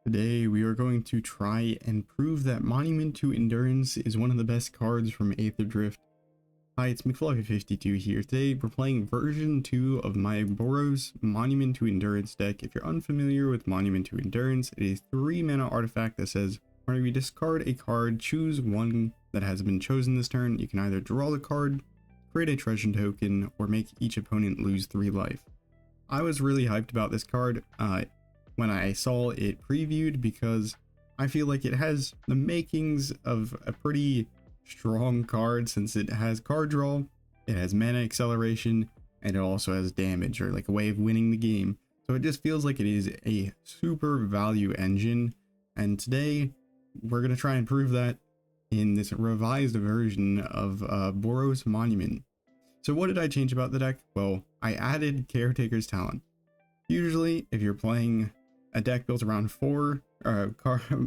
Today we are going to try and prove that Monument to Endurance is one of the best cards from Aether Drift. Hi, it's McFluffy52 here. Today we're playing version 2 of my Boros Monument to Endurance deck. If you're unfamiliar with Monument to Endurance, it is a 3-mana artifact that says whenever you discard a card, choose one that has been chosen this turn. You can either draw the card, create a treasure token, or make each opponent lose 3 life. I was really hyped about this card when I saw it previewed because I feel like it has the makings of a pretty strong card, since it has card draw, it has mana acceleration, and it also has damage, or like a way of winning the game. So it just feels like it is a super value engine, and today we're going to try and prove that in this revised version of Boros Monument. So what did I change about the deck? Well, I added Caretaker's Talent. Usually, if you're playing a deck built around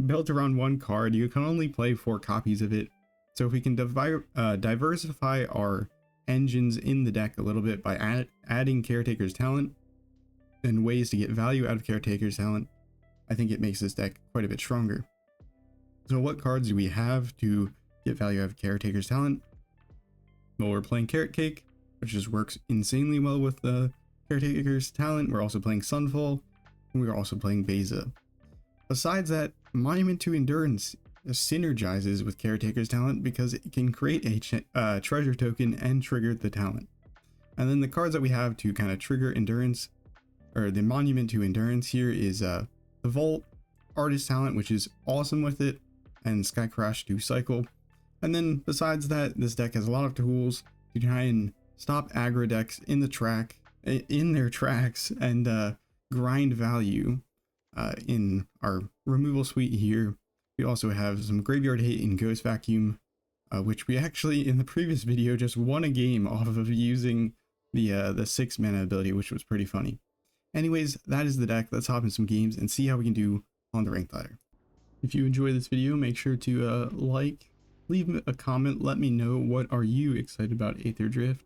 built around one card, you can only play 4 copies of it. So if we can diversify our engines in the deck a little bit by adding Caretaker's Talent and ways to get value out of Caretaker's Talent, I think it makes this deck quite a bit stronger. So what cards do we have to get value out of Caretaker's Talent? Well, we're playing Carrot Cake, which just works insanely well with the Caretaker's Talent. We're also playing Sunfall, and we're also playing Beza. Besides that, Monument to Endurance synergizes with Caretaker's Talent because it can create a treasure token and trigger the talent. And then the cards that we have to kind of trigger Endurance, or the Monument to Endurance here, is the Vault, Artist Talent, which is awesome with it, and Skycrash to cycle. And then besides that, this deck has a lot of tools to try and stop aggro decks in their tracks and grind value in our removal suite here. We also have some Graveyard Hate and Ghost Vacuum, which we actually in the previous video just won a game off of using the 6-mana ability, which was pretty funny. Anyways, that is the deck. Let's hop in some games and see how we can do on the ranked ladder. If you enjoy this video, make sure to leave a comment, let me know what are you excited about Aether Drift.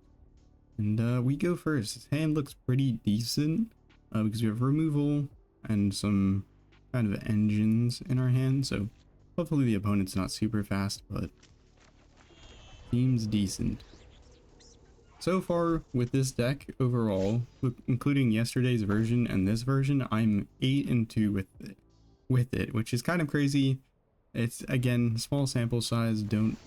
And we go first. This hand looks pretty decent because we have removal and some kind of engines in our hand, so hopefully the opponent's not super fast, but seems decent. So far with this deck overall, including yesterday's version and this version, I'm 8-2 with it, which is kind of crazy. It's, again, small sample size, don't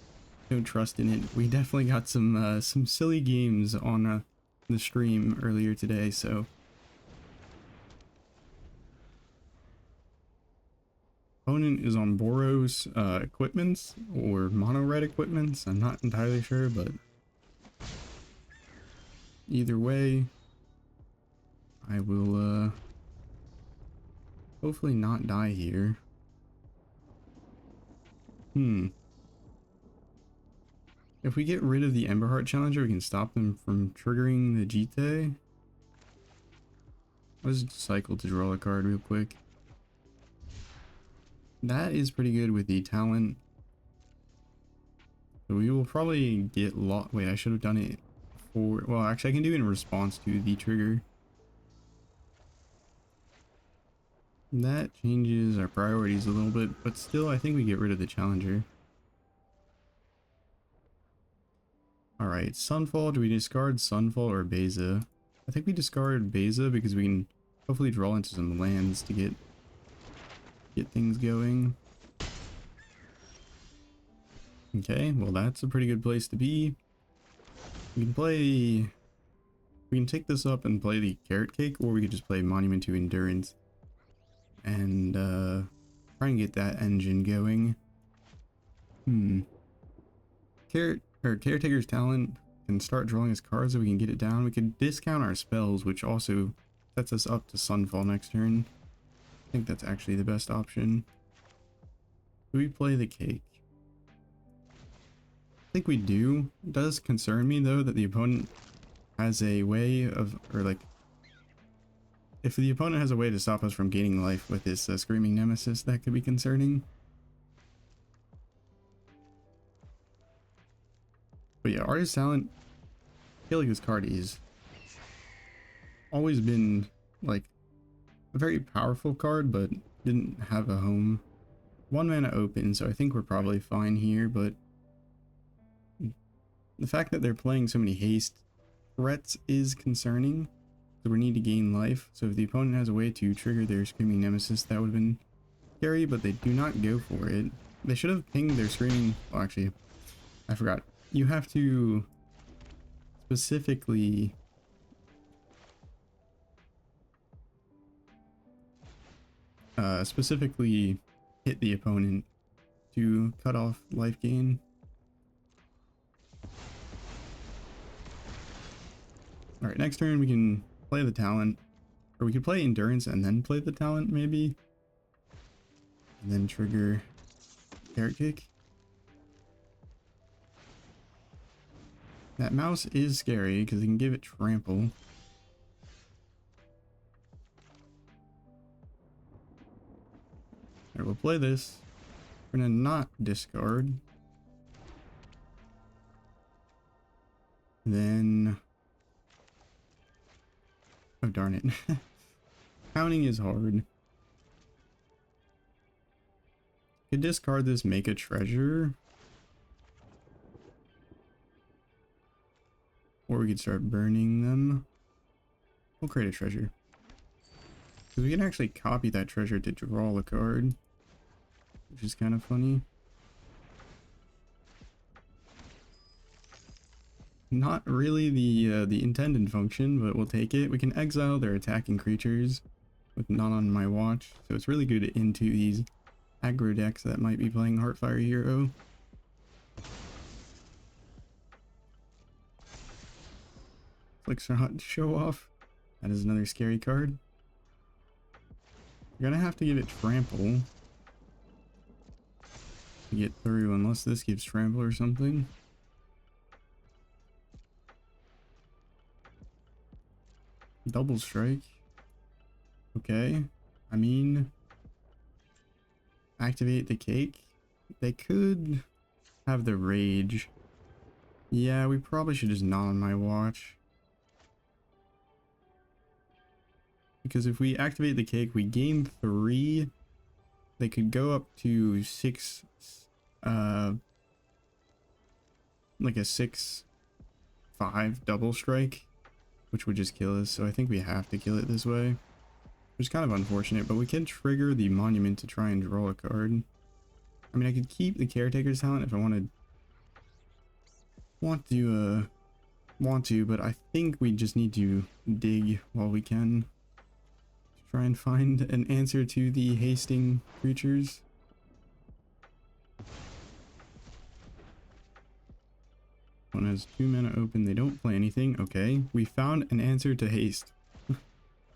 trust in it. We definitely got some silly games on the stream earlier today, so opponent is on Boros equipments or mono red equipments. I'm not entirely sure, but either way, I will hopefully not die here. If we get rid of the Emberheart Challenger, we can stop them from triggering the Jite. Let's cycle to draw a card real quick. That is pretty good with the talent. So we will probably get wait, I should have done it for, well, actually I can do it in response to the trigger. That changes our priorities a little bit, but still I think we get rid of the challenger. Alright, Sunfall. Do we discard Sunfall or Beza? I think we discard Beza because we can hopefully draw into some lands to get things going. Okay, well that's a pretty good place to be. We can take this up and play the Carrot Cake, or we could just play Monument to Endurance and try and get that engine going. Caretaker's Talent can start drawing his cards so we can get it down. We could discount our spells, which also sets us up to Sunfall next turn. I think that's actually the best option. Do we play the cake? I think we do. It does concern me though that the opponent has a way of, if the opponent has a way to stop us from gaining life with this Screaming Nemesis, that could be concerning. But yeah, Artist Talent, I feel like this card is always been like a very powerful card, but didn't have a home. 1 mana open, so I think we're probably fine here, but the fact that they're playing so many haste threats is concerning. So we need to gain life. So if the opponent has a way to trigger their Screaming Nemesis, that would have been scary, but they do not go for it. They should have pinged their Screaming... Oh, actually, I forgot. You have to specifically... specifically hit the opponent to cut off life gain. Alright, next turn we can play the talent. Or we could play Endurance and then play the talent, maybe. And then trigger Carrot Kick. That mouse is scary because you can give it Trample. Alright, we'll play this. We're gonna not discard. Then... Oh, darn it. Counting is hard. Could discard this, make a treasure. Or we could start burning them. We'll create a treasure. Because we can actually copy that treasure to draw a card. Which is kind of funny. Not really the intended function, but we'll take it. We can exile their attacking creatures with Not on My Watch. So it's really good into these aggro decks that might be playing Heartfire Hero. Flicks are hot to show off. That is another scary card. You're gonna have to give it Trample to get through, unless this gives Trample or something. Double Strike. Okay. I mean, activate the cake. They could have the Rage. Yeah, we probably should just Not on My Watch. Because if we activate the cake, we gain 3. They could go up to 6, like a 6/5 double strike, which would just kill us. So I think we have to kill it this way, which is kind of unfortunate, but we can trigger the monument to try and draw a card. I mean, I could keep the Caretaker's talent if I want to, but I think we just need to dig while we can. Try and find an answer to the hasting creatures. One has 2 mana open, they don't play anything. Okay, we found an answer to haste.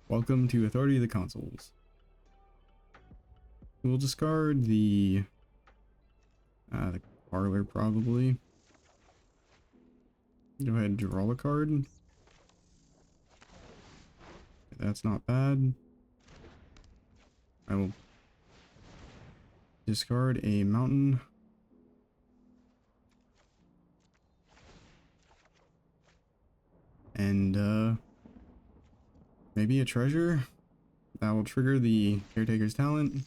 Welcome to Authority of the Consuls. We'll discard the Parlor probably. Go ahead and draw a card. That's not bad. I will discard a mountain. And maybe a treasure. That will trigger the Caretaker's talent.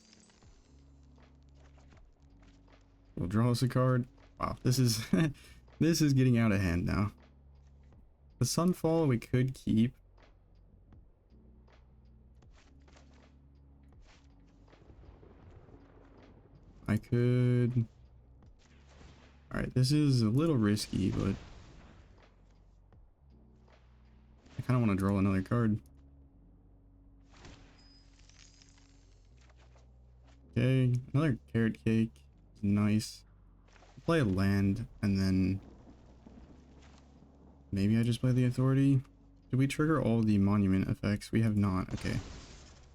We'll draw us a card. Wow, this is this is getting out of hand now. The Sunfall we could keep. I could... Alright, this is a little risky, but I kind of want to draw another card. Okay, another Carrot Cake. Nice. Play a land, and then maybe I just play the Authority. Did we trigger all the monument effects? We have not. Okay.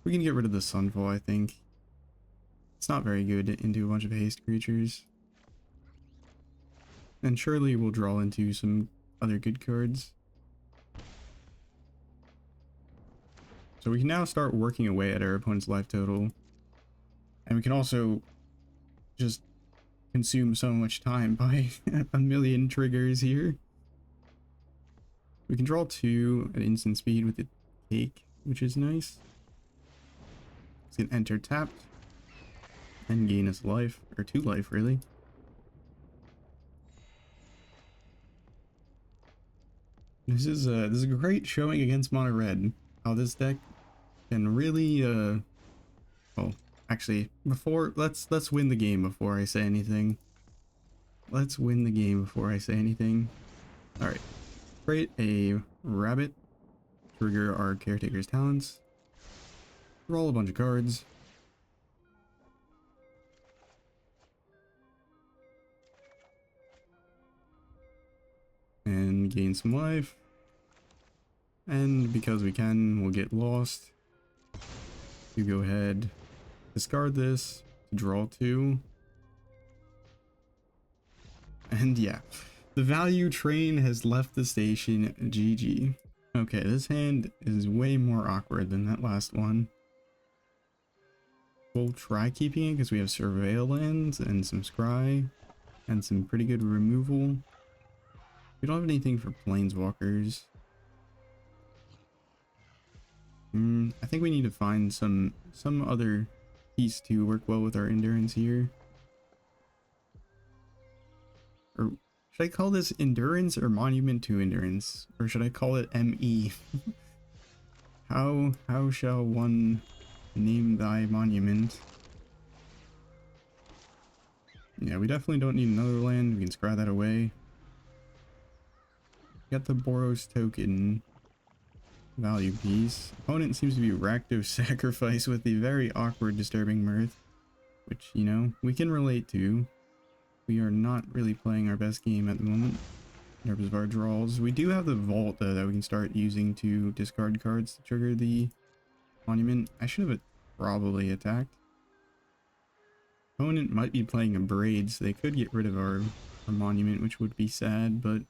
We can get rid of the Sunfall, I think. It's not very good into a bunch of haste creatures. And surely we'll draw into some other good cards. So we can now start working away at our opponent's life total. And we can also just consume so much time by a million triggers here. We can draw 2 at instant speed with the cake, which is nice. It's gonna enter tapped. and gain us life, or 2 life really. This is a great showing against mono red. How this deck can really well, actually, before let's win the game before I say anything. Let's win the game before I say anything. All right, create a rabbit. Trigger our caretaker's talents. Roll a bunch of cards. And gain some life. And because we can, we'll get lost. You go ahead, discard this to draw 2. And yeah, the value train has left the station. GG. Okay, this hand is way more awkward than that last one. We'll try keeping it because we have Surveil lands and some Scry and some pretty good removal. We don't have anything for Planeswalkers. I think we need to find some other piece to work well with our endurance here. Or should I call this endurance or monument to endurance? Or should I call it ME? How shall one name thy monument? Yeah, we definitely don't need another land. We can scry that away. Got the Boros token value piece. Opponent seems to be Rakdos sacrifice with the very awkward disturbing mirth, which, you know, we can relate to. We are not really playing our best game at the moment in terms of our draws. We do have the vault though that we can start using to discard cards to trigger the monument. I should have probably attacked. Opponent might be playing a braid, so they could get rid of our monument, which would be sad, but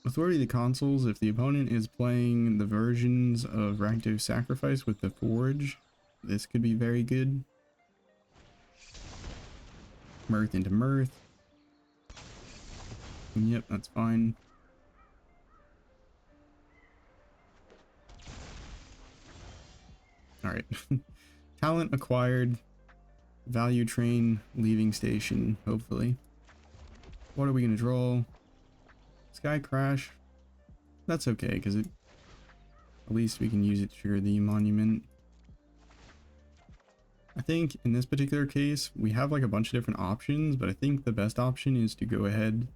Authority of the Consuls, if the opponent is playing the versions of Rakdos Sacrifice with the Forge, this could be very good. Mirth into Mirth. Yep, that's fine. Alright. Talent acquired. Value train leaving station, hopefully. What are we going to draw? Skycrash. That's okay, because at least we can use it to trigger the monument. I think in this particular case, we have like a bunch of different options, but I think the best option is to go ahead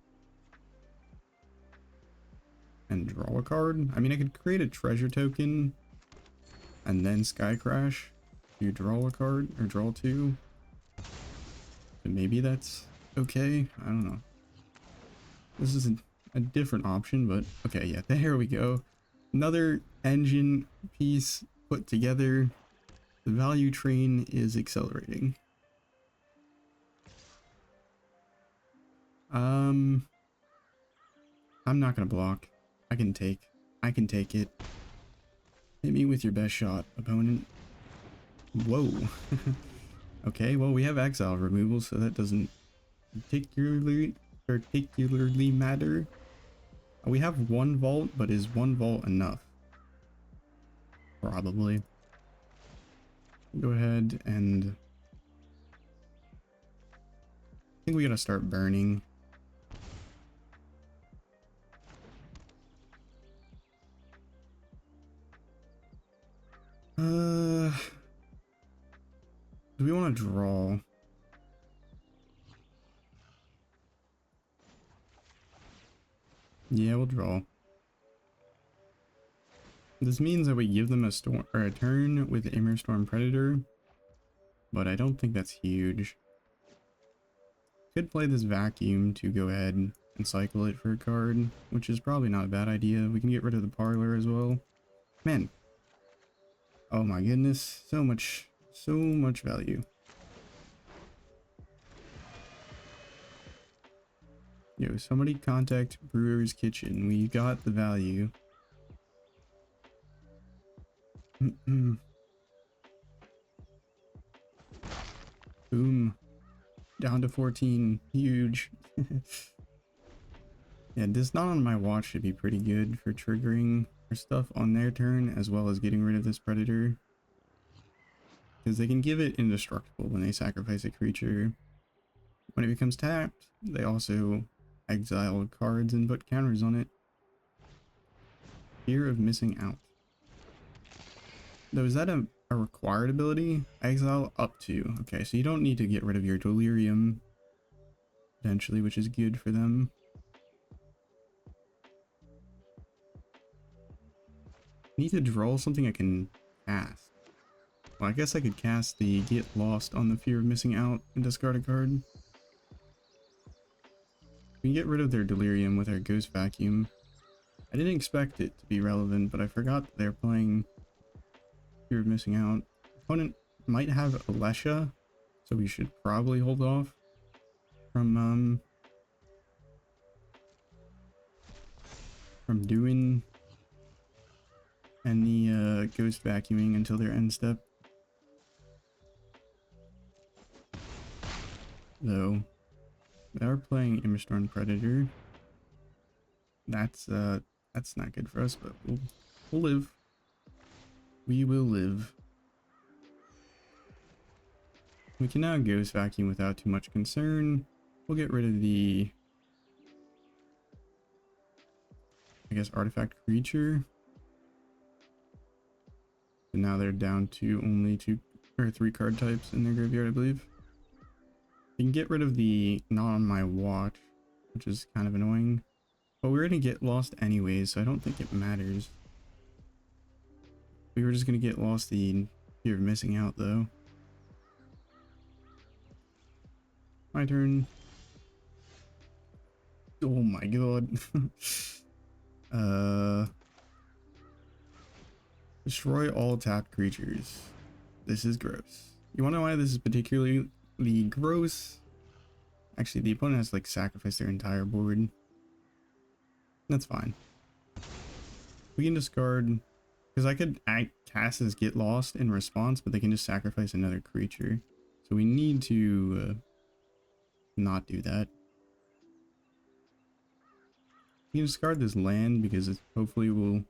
and draw a card. I mean, I could create a treasure token and then Skycrash to draw a card, or draw 2. But maybe that's okay. I don't know. This is a different option, but okay, yeah, there we go. Another engine piece put together. The value train is accelerating. I'm not gonna block. I can take it. Hit me with your best shot, opponent. Whoa. Okay, well, we have exile removal, so that doesn't particularly matter. We have 1 vault, but is 1 vault enough? Probably. Go ahead and I think we gotta start burning. Do we want to draw? Yeah, we'll draw. This means that we give them a storm or a turn with Immer Storm Predator, but I don't think that's huge. Could play this vacuum to go ahead and cycle it for a card, which is probably not a bad idea. We can get rid of the parlor as well. Man. Oh my goodness, so much value. Yo, somebody contact Brewer's Kitchen. We got the value. Boom. Down to 14. Huge. Yeah, this not on my watch should be pretty good for triggering our stuff on their turn, as well as getting rid of this predator. because they can give it indestructible when they sacrifice a creature. When it becomes tapped, they also exile cards and put counters on it. Fear of missing out. Though, is that a required ability? Exile up to. Okay, so you don't need to get rid of your delirium, potentially, which is good for them. I need to draw something I can cast. Well, I guess I could cast the Get Lost on the Fear of Missing Out and discard a card. We can get rid of their delirium with our Ghost Vacuum. I didn't expect it to be relevant, but I forgot that they're playing Fear of Missing Out. Opponent might have Alesha, so we should probably hold off from doing any Ghost Vacuuming until their end step. Though they are playing Immerstorm Predator. That's not good for us, but we'll live. We will live. We can now Ghost Vacuum without too much concern. We'll get rid of the, I guess, artifact creature. And now they're down to only 2 or 3 card types in their graveyard, I believe. You can get rid of the Not on My Watch, which is kind of annoying. But we're going to get lost anyways, so I don't think it matters. We were just going to get lost the Fear of Missing Out, though. My turn. Oh my god. Destroy all tapped creatures. This is gross. You want to know why this is particularly gross? Actually, the opponent has to like sacrifice their entire board. That's fine. We can discard, because I could cast as Get Lost in response, but they can just sacrifice another creature. So we need to not do that. We can discard this land because it hopefully will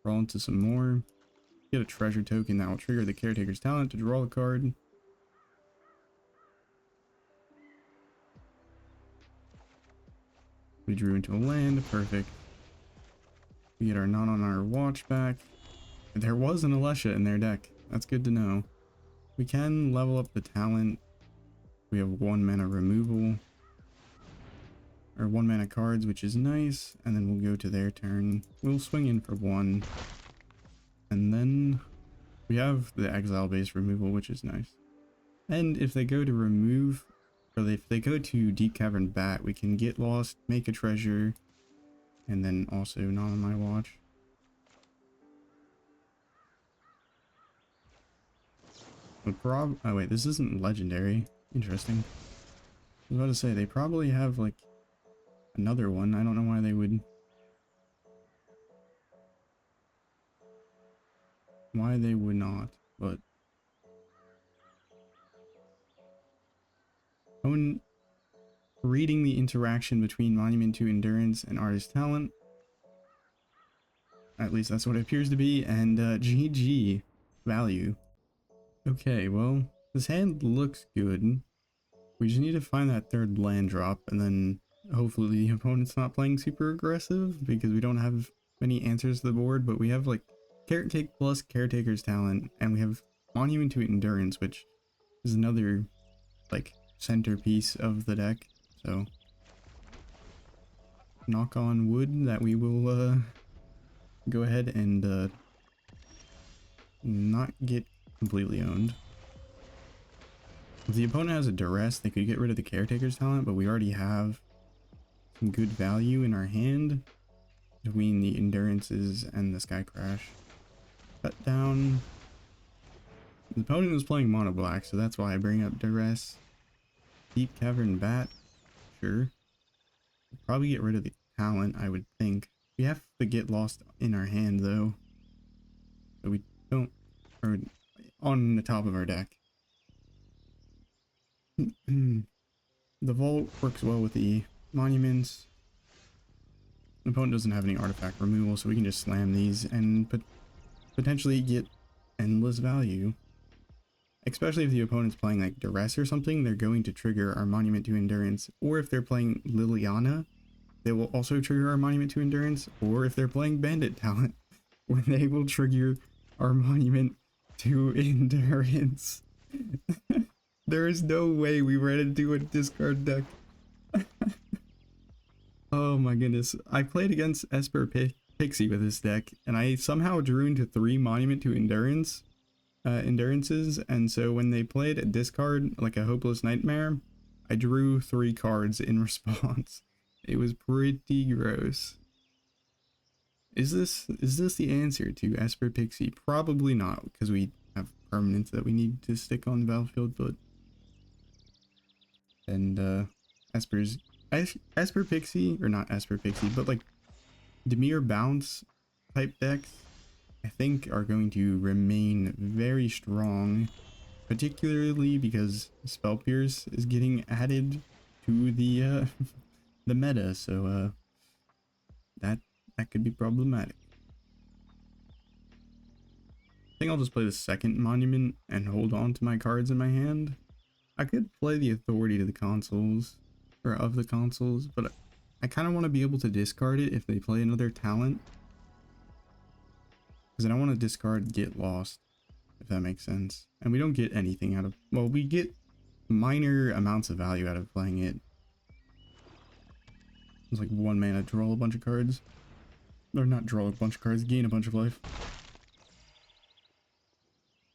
roll into some more. Get a treasure token that will trigger the Caretaker's Talent to draw a card. We drew into a land, perfect. We get our Not on Our Watch back. There was an Alesha in their deck. That's good to know. We can level up the talent. We have 1 mana removal. Or 1 mana cards, which is nice. And then we'll go to their turn. We'll swing in for 1. And then we have the exile-based removal, which is nice. And if they go to remove, or if they go to Deep Cavern Bat, we can Get Lost, make a treasure, and then also Not on My Watch. Oh wait, this isn't legendary. Interesting. I was about to say, they probably have like another one. I don't know why they would. Why they would not, but. When reading the interaction between Monument to Endurance and Artist Talent, at least that's what it appears to be, and GG value. Okay, well, this hand looks good. We just need to find that 3rd land drop, and then hopefully the opponent's not playing super aggressive, because we don't have many answers to the board, but we have like Caretake plus Caretaker's Talent, and we have Monument to Endurance, which is another like centerpiece of the deck. So knock on wood that we will go ahead and not get completely owned. If the opponent has a duress, they could get rid of the Caretaker's Talent, but we already have some good value in our hand between the Endurances and the Skycrash. Cut down. The opponent is playing mono black, so that's why I bring up duress. Deep Cavern Bat, sure. Probably get rid of the talent, I would think. We have to Get Lost in our hand, though. So we don't, or on the top of our deck. The Vault works well with the monuments. The opponent doesn't have any artifact removal, so we can just slam these and potentially get endless value. especially if the opponent's playing like Duress or something, they're going to trigger our Monument to Endurance. Or if they're playing Liliana, they will also trigger our Monument to Endurance. Or if they're playing Bandit Talent, when they will trigger our Monument to Endurance. There is no way we ran into a discard deck. Oh my goodness. I played against Esper Pixie with this deck, and I somehow drew into 3 Monument to Endurance endurances, and so when they played a discard, like a Hopeless Nightmare, I drew 3 cards in response. It was pretty gross. Is this the answer to Esper Pixie? Probably not, because we have permanents that we need to stick on the battlefield, but... And, Esper Pixie, or not Esper Pixie, but like Dimir bounce type decks, I think are going to remain very strong, particularly because Spell Pierce is getting added to the the meta, so that could be problematic. I think I'll just play the second Monument and hold on to my cards in my hand. I could play the Authority to the Consuls, or of the Consuls, but I kind of want to be able to discard it if they play another talent. Because I don't want to discard Get Lost, if that makes sense. And we don't get anything out of... Well, we get minor amounts of value out of playing it. It's like 1 mana, draw a bunch of cards. Or not draw a bunch of cards, gain a bunch of life.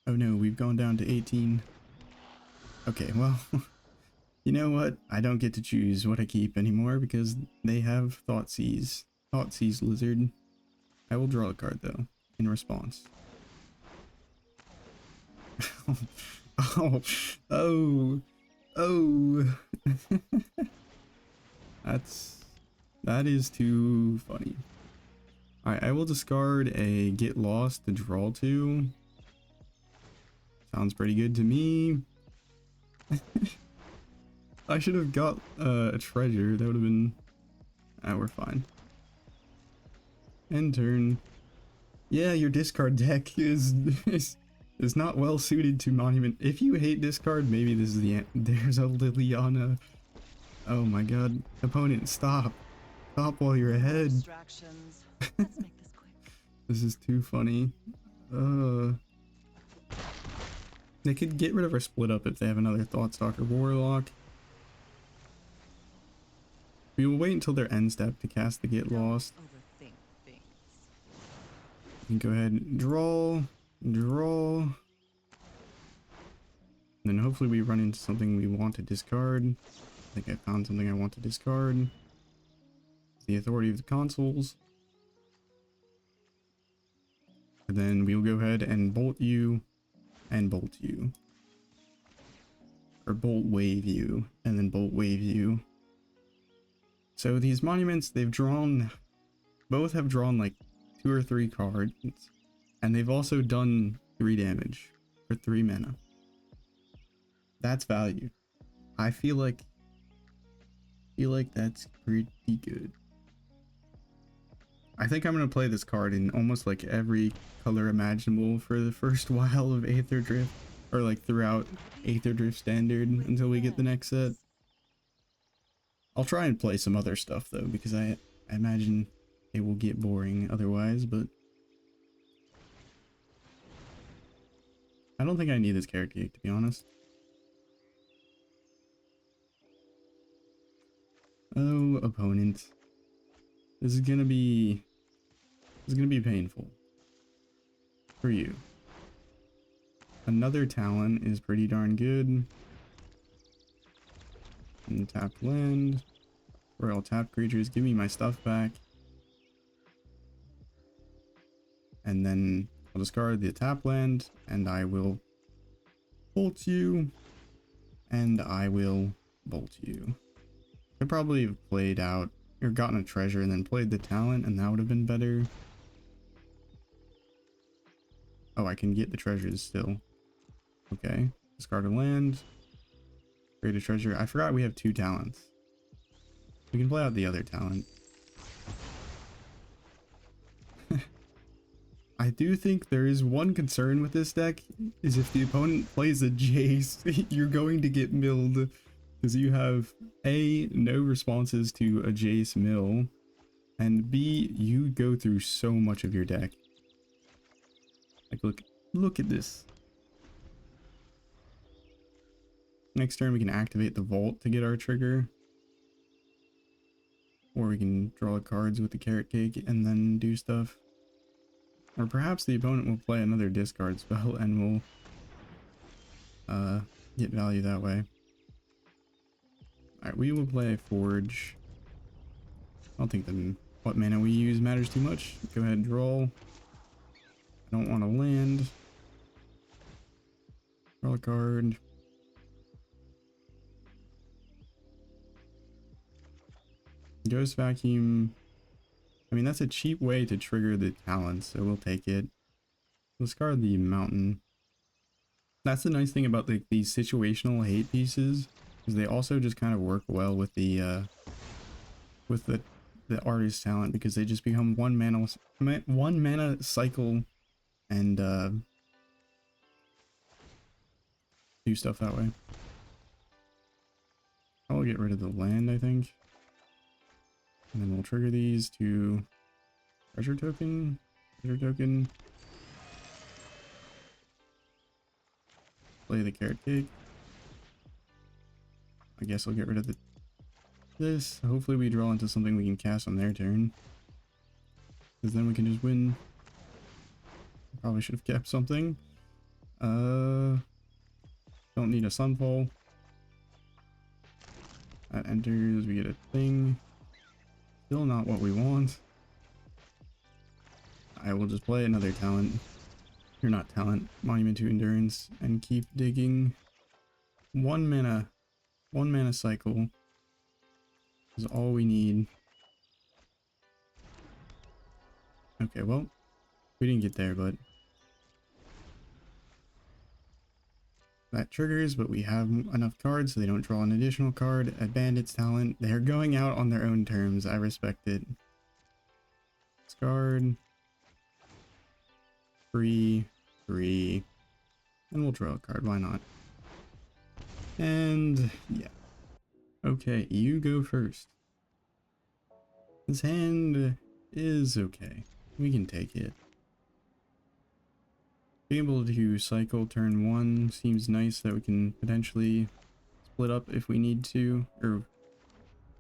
Oh no, we've gone down to 18. Okay, well, you know what? I don't get to choose what I keep anymore because they have Thoughtseize. Thoughtseize Lizard. I will draw a card though, in response. Oh. That is too funny. Alright, I will discard a Get Lost to draw 2. Sounds pretty good to me. I should have got a treasure. That would have been... Ah, we're fine. End turn. Yeah, your discard deck is not well suited to Monument. If you hate discard, maybe this is the... There's a Liliana. Oh my god. Opponent, stop. Stop while you're ahead. Distractions. Let's make this quick. This is too funny. They could get rid of our split up if they have another Thoughtstalker Warlock. We will wait until their end step to cast the Get Lost. Overthink things. You can go ahead and draw. Then hopefully we run into something we want to discard. I think I found something I want to discard. The Authority of the Consuls. And then we'll go ahead and bolt you. And bolt you. Or bolt wave you. And then bolt wave you. So these monuments, they've drawn... Both have drawn like 2 or 3 cards. And they've also done 3 damage. For 3 mana. That's value. I feel like that's pretty good. I think I'm going to play this card in almost like every color imaginable for the first while of Aether Drift, or like throughout Aether Drift Standard until we get the next set. I'll try and play some other stuff though, because I imagine it will get boring otherwise, but I don't think I need this character to be honest. Oh, opponent. This is gonna be painful for you. Another talent is pretty darn good. And tap land. Royal tap creatures, give me my stuff back. And then I'll discard the tap land, and I will bolt you, and I will bolt you. I probably have played out or gotten a treasure and then played the talent, and that would have been better. Oh, I can get the treasures still. Okay, discard a land, create a treasure. I forgot we have 2 talents. We can play out the other talent. I do think there is one concern with this deck, is if the opponent plays a Jace, you're going to get milled, because you have A, no responses to a Jace mill, and B, you go through so much of your deck. Like, look at this. Next turn we can activate the Vault to get our trigger. Or we can draw cards with the Carrot Cake and then do stuff. Or perhaps the opponent will play another discard spell and will get value that way. Alright, we will play a Forge. I don't think what mana we use matters too much. Go ahead and draw. I don't want to land. Draw a card. Ghost Vacuum. I mean, that's a cheap way to trigger the talent, so we'll take it. Let's guard the mountain. That's the nice thing about these situational hate pieces, is they also just kind of work well with the artist talent, because they just become one mana cycle and do stuff that way. I'll get rid of the land, I think. And then we'll trigger these to treasure token, play the Carrot Cake. I guess I'll get rid of this. Hopefully we draw into something we can cast on their turn, because then we can just win. Probably should have kept something. Don't need a Sunfall. That enters, we get a thing. Still not what we want. I will just play another talent. Or not talent, Monument to Endurance, and keep digging. One mana cycle is all we need. Okay, well, we didn't get there, but that triggers, but we have enough cards so they don't draw an additional card. A Bandit's talent. They're going out on their own terms. I respect it. Discard. 3, and we'll draw a card. Why not? And yeah. Okay, you go first. This hand is okay. We can take it. Being able to cycle turn 1 seems nice, that we can potentially split up if we need to, or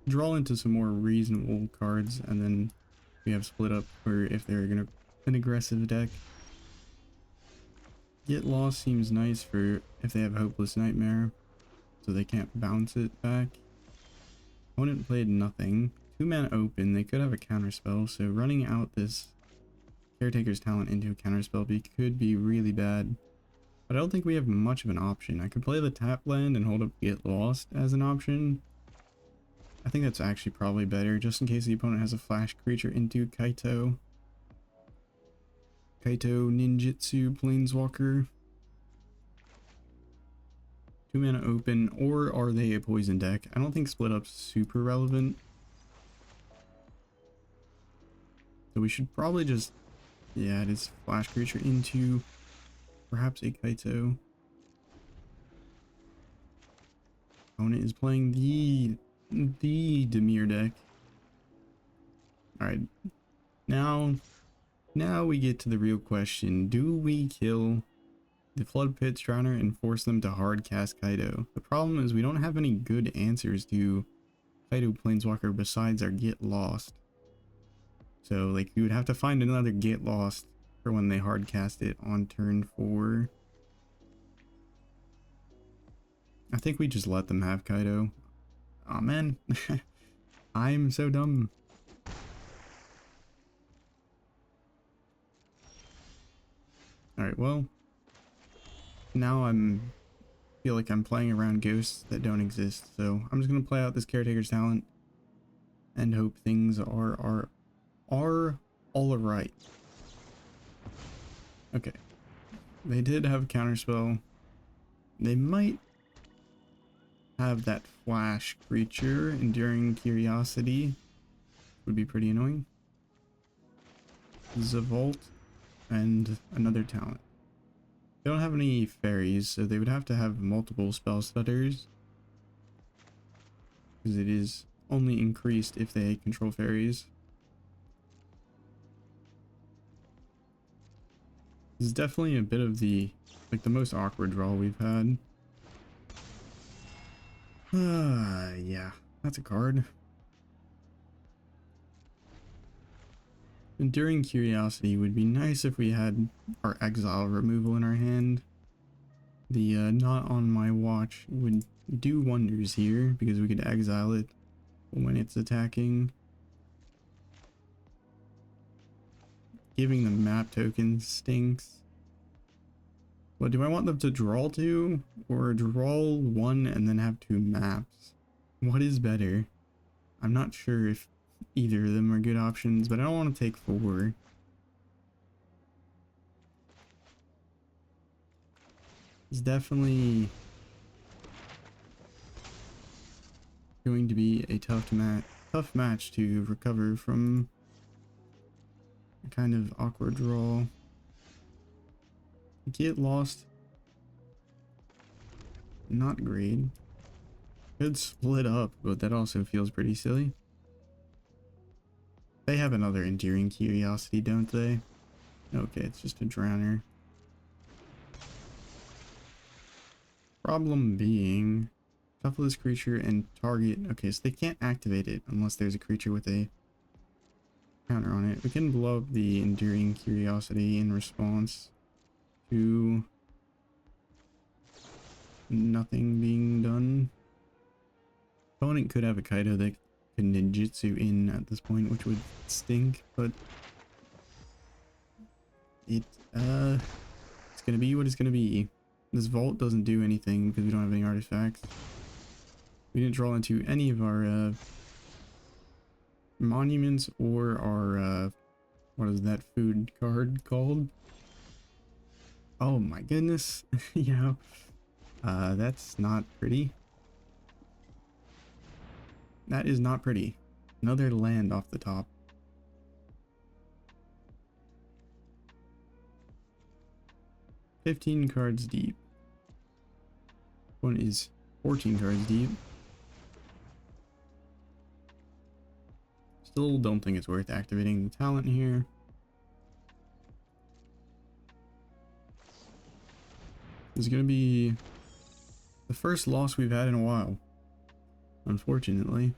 draw into some more reasonable cards, and then we have split up for if they're an aggressive deck. Get Lost seems nice for if they have Hopeless Nightmare, so they can't bounce it back. Opponent played nothing. 2 mana open, they could have a counterspell, so running out this Caretaker's talent into a counterspell could be really bad. But I don't think we have much of an option. I could play the tap land and hold up Get Lost as an option. I think that's actually probably better, just in case the opponent has a flash creature into Kaito. Kaito Ninjutsu Planeswalker. 2 mana open, or are they a poison deck? I don't think split up's super relevant. So we should probably just, yeah, it is flash creature into perhaps a Kaito. Opponent is playing the Dimir deck. Alright. Now we get to the real question. Do we kill the Flood Pit Drowner and force them to hard cast Kaito? The problem is we don't have any good answers to Kaito Planeswalker besides our Get Lost. So like we would have to find another Get Lost for when they hard cast it on turn 4. I think we just let them have Kaito. Aw, man. I'm so dumb. Alright, well, now feel like I'm playing around ghosts that don't exist, so I'm just gonna play out this Caretaker's talent and hope things are all right. Okay, they did have a counterspell. They might have that flash creature. Enduring Curiosity would be pretty annoying. Zavolt. and another talent. They don't have any fairies, so they would have to have multiple spell stutters, because it is only increased if they control fairies. This is definitely a bit of the most awkward draw we've had. Yeah, that's a card. Enduring Curiosity would be nice if we had our exile removal in our hand. The Not on My Watch would do wonders here because we could exile it when it's attacking. Giving them map tokens stinks. But do I want them to draw two or draw one and then have two maps? What is better? I'm not sure if either of them are good options, but I don't want to take four. It's definitely going to be a tough match to recover from a kind of awkward draw. Get lost. Not great. Could split up, but that also feels pretty silly. They have another Enduring Curiosity, don't they? Okay, it's just a Drowner. Problem being, shuffle this creature and target. Okay, so they can't activate it unless there's a creature with a counter on it. We can blow up the Enduring Curiosity in response to nothing being done. Opponent could have a Kaido that could ninjutsu in at this point, which would stink, but it's gonna be what it's gonna be. This vault doesn't do anything because we don't have any artifacts. We didn't draw into any of our monuments or our what is that food card called? Oh my goodness. You know, that's not pretty. That is not pretty. Another land off the top. "15 cards deep. One is 14 cards deep. Still don't think it's worth activating the talent here. This is gonna be the first loss we've had in a while, unfortunately.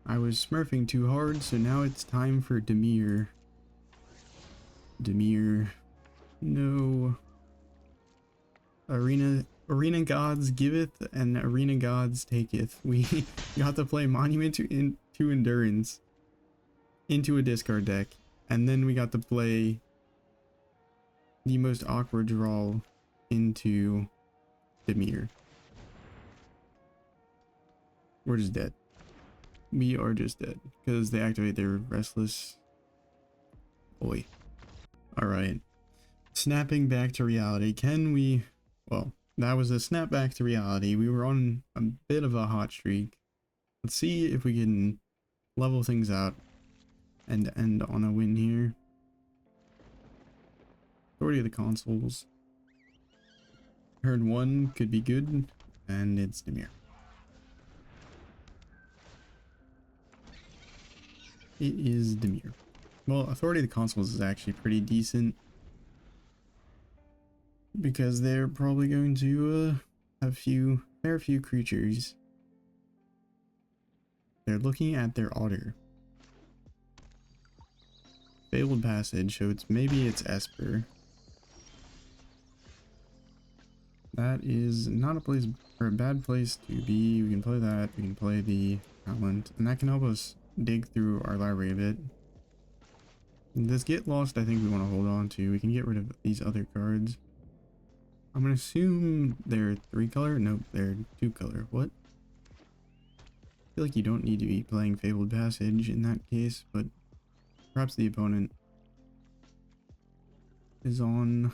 I was smurfing too hard, so now it's time for Dimir. Dimir. No. Arena Gods giveth and Arena Gods taketh. We got to play Monument to Endurance into a discard deck, and then we got to play the most awkward draw into Dimir. We're just dead. We are just dead because they activate their Restless. Boy. Alright. Snapping back to reality. Can we... Well, that was a snap back to reality. We were on a bit of a hot streak. Let's see if we can level things out and end on a win here. Authority of the Consuls. Heard one could be good, and it's Dimir. It is Dimir. Well, Authority of the Consuls is actually pretty decent, because they're probably going to have a fair few creatures. They're looking at their otter. Fabled Passage, so maybe it's Esper. That is not a place, or a bad place to be. We can play that. We can play the talent, and that can help us dig through our library a bit. This Get Lost, I think we want to hold on to. We can get rid of these other cards. I'm gonna assume they're 3-color. Nope, they're 2-color. What? I feel like you don't need to be playing Fabled Passage in that case, but perhaps the opponent is on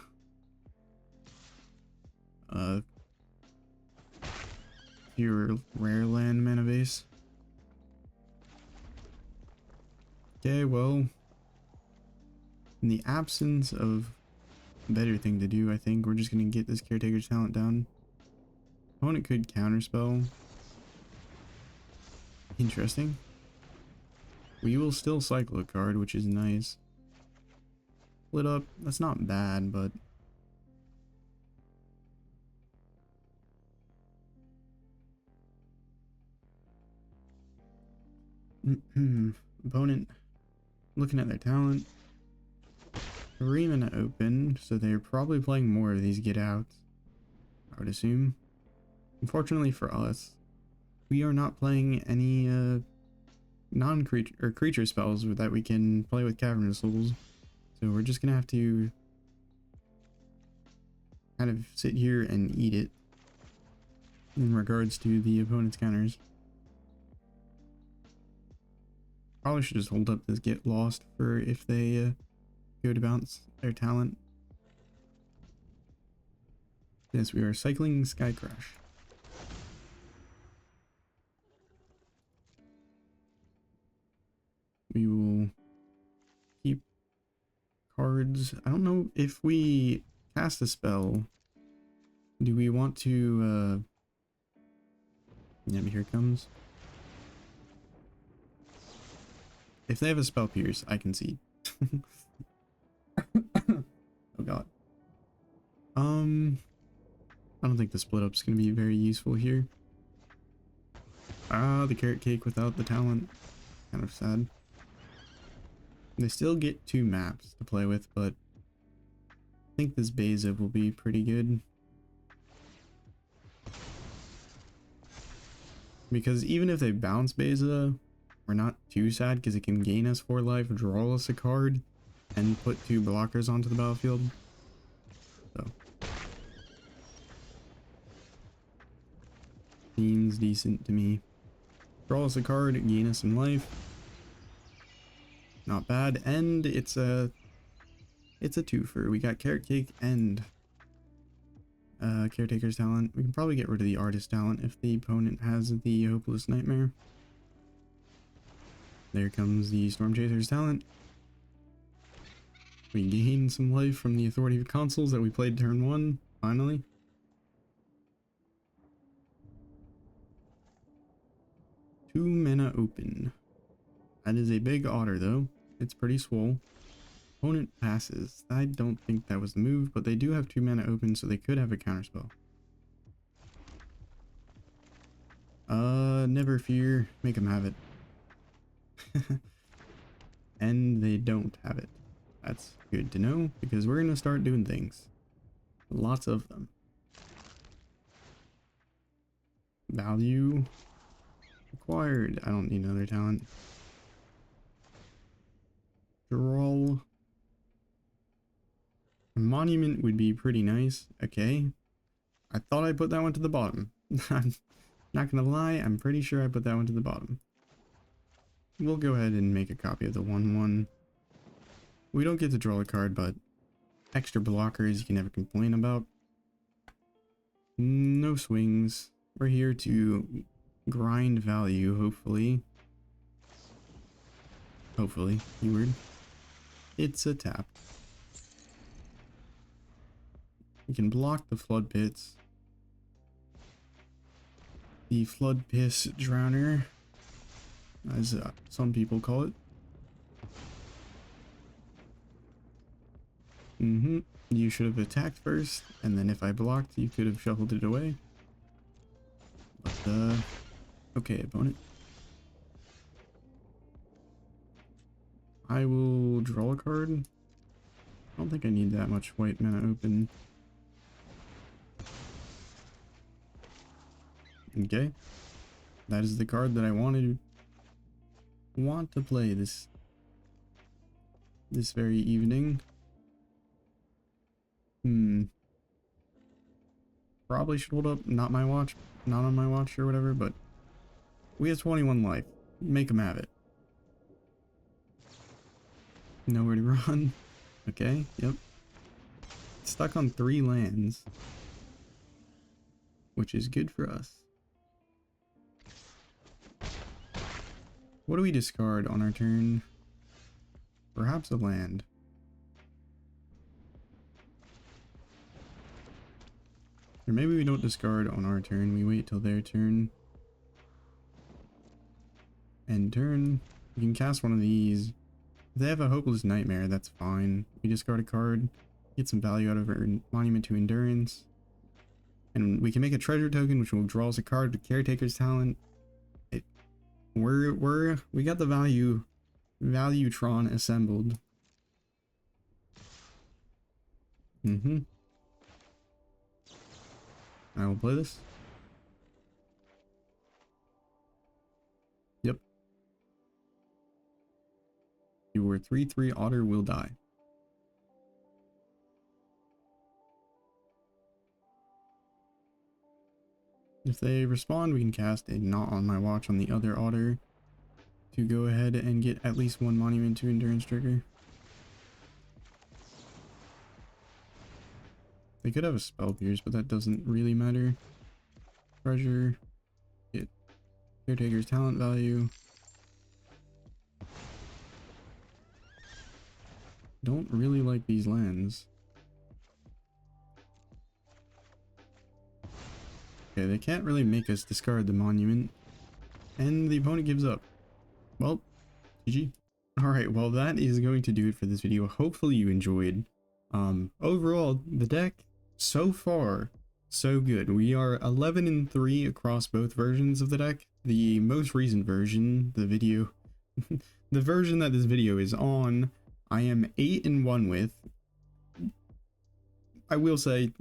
your rare land mana base. Okay, well, in the absence of a better thing to do, I think we're just gonna get this caretaker's talent down. Opponent could counterspell. Interesting. We will still cycle a card, which is nice. Split up, that's not bad, but opponent looking at their talent. 3 mana open, so they're probably playing more of these get outs, I would assume. Unfortunately for us, we are not playing any non-creature or creature spells that we can play with Cavernous Souls. So we're just gonna have to kind of sit here and eat it in regards to the opponent's counters. Probably should just hold up this get lost for if they go to bounce their talent. Yes, we are cycling Skycrash. We will keep cards. I don't know if we cast a spell. Do we want to yeah, here it comes. If they have a spell pierce, I concede. Oh god. I don't think the split up's gonna be very useful here. Ah, the carrot cake without the talent. Kind of sad. They still get 2 maps to play with, but I think this Beza will be pretty good. Because even if they bounce Beza, we're not too sad because it can gain us 4 life, draw us a card, and put 2 blockers onto the battlefield. So seems decent to me. Draw us a card, gain us some life. Not bad, and it's a twofer. We got Carrot Cake and Caretaker's talent. We can probably get rid of the Artist talent if the opponent has the Hopeless Nightmare. There comes the Storm Chaser's talent. We gain some life from the Authority of Consuls that we played turn 1, finally. Two mana open. That is a big otter though. It's pretty swole. Opponent passes. I don't think that was the move, but they do have 2 mana open, so they could have a counterspell. Never fear. Make them have it. And they don't have it. That's good to know, because we're gonna start doing things. Lots of them. Value acquired. I don't need another talent. Draw. A monument would be pretty nice. Okay. I thought I put that one to the bottom. I'm not gonna lie, I'm pretty sure I put that one to the bottom. We'll go ahead and make a copy of the 1/1. We don't get to draw a card, but extra blockers you can never complain about. No swings. We're here to grind value, hopefully. Hopefully, keyword. It's a tap. We can block the Flood Pits. The Flood Piss Drowner, as some people call it. You should have attacked first, and then if I blocked, you could have shuffled it away. But, okay, opponent. I will draw a card. I don't think I need that much white mana open. Okay. That is the card that I want to play this very evening. Probably should hold up, not my watch, not on my watch or whatever, but we have 21 life. Make them have it. Nowhere to run. Okay, yep. Stuck on 3 lands, which is good for us. What do we discard on our turn? Perhaps a land. Or maybe we don't discard on our turn. We wait till their turn. End turn. We can cast one of these. If they have a Hopeless Nightmare, that's fine. We discard a card, get some value out of our Monument to Endurance. And we can make a treasure token, which will draw us a card with Caretaker's Talent. We got the Valuetron assembled. I will play this. Yep. Your 3/3 otter will die. If they respond, we can cast a Not on My Watch on the other otter to go ahead and get at least one Monument to Endurance trigger. They could have a Spell Pierce, but that doesn't really matter. Treasure. Get Caretaker's Talent value. Don't really like these lands. Okay, they can't really make us discard the Monument. And the opponent gives up. Well, GG. Alright, well that is going to do it for this video. Hopefully you enjoyed. Overall, the deck, so far, so good. We are 11-3 across both versions of the deck. The most recent version, the version that this video is on, I am 8-1 with. I will say,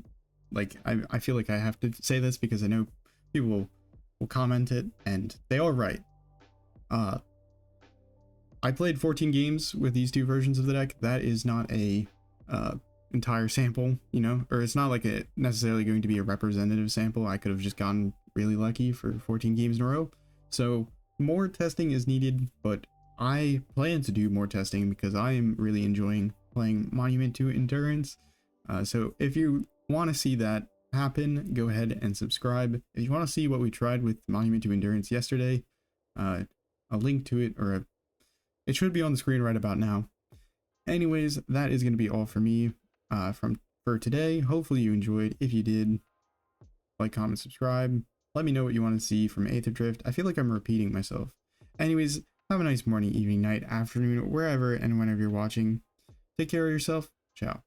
like, I feel like I have to say this because I know people will comment it, and they are right. I played 14 games with these two versions of the deck. That is not a entire sample, you know, or it's not like a necessarily going to be a representative sample. I could have just gotten really lucky for 14 games in a row. So more testing is needed, but I plan to do more testing because I am really enjoying playing Monument to Endurance. So if you want to see that happen, go ahead and subscribe. If you want to see what we tried with Monument to Endurance yesterday, a link to it, or it should be on the screen right about now. Anyways, that is going to be all for me for today. Hopefully you enjoyed. If you did, like, comment, subscribe. Let me know what you want to see from Aether Drift. I feel like I'm repeating myself. Anyways, have a nice morning, evening, night, afternoon, wherever and whenever you're watching. Take care of yourself. Ciao.